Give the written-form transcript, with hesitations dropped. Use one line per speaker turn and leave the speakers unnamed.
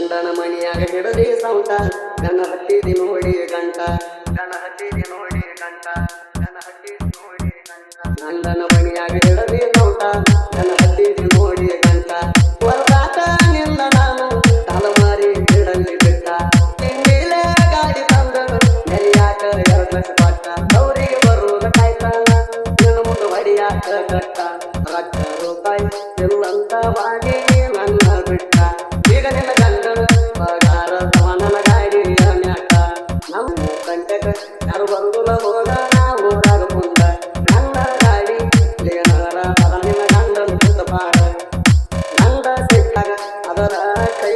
ಗಂಡನ ಮಣಿಯಾಗ ಹಿಡದಿ ಸೌಟ ಗಣ ಹತ್ತಿದಿ ನೋಡಿ ಗಂಟ ಗಣ ಹತ್ತಿದಿ ನೋಡಿ ಗಂಟ ಗಣ ಹತ್ತಿದಿ ನೋಡಿ ಗಂಟ ಗಂಡನ ಮಣಿಯಾಗ ಹಿಡದಿ ಸೌಟ ಗಣ ಹತ್ತಿದಿ ನೋಡಿ ಗಂಟ ಹೊರದಾಟ ನಿಲ್ಲ ನಾನು ತಲಮಾರಿ ಹಿಡಲಿ ಬಿಟ್ಟ ತಿಂಡಿಲೆ ಗಾಡಿ ತಂದನು ಎರಿಯಾಕ 2 ಲಕ್ಷ ಪಟ್ಟ ಅವರಿಗೆ ಬರುವುದ ಕಾಯ್ತಾನ ನನ್ನ ಮುಂದೆ ಹೊಡಿಯಾಕ ಕಟ್ಟ ರೊಕ್ಕ ರೂಪಾಯಿ ಎಲ್ಲಂತ ಬಾಗಿ ನನ್ನ ಬಿಟ್ಟ ಈಗ ನಿನ್ನ ಗಂಡನ ಪಗಾರ ನನ್ನ ಗಾಡಿಯ ಮ್ಯಾಟ ನಮ್ಮ ಕಂಟಕ ಯಾರು ಬಂದುಲ ಹೋದ ನಾವು ಊರಾಗ ಮುಂದ ನನ್ನ ಗಾಡಿ ಲೇನರ ಅದ ನಿನ್ನ ಗಂಡನ ಕುಂತ ಪಾಡ ನಂದ ಸಿಕ್ಕಾಗ ಅದರ ಕೈ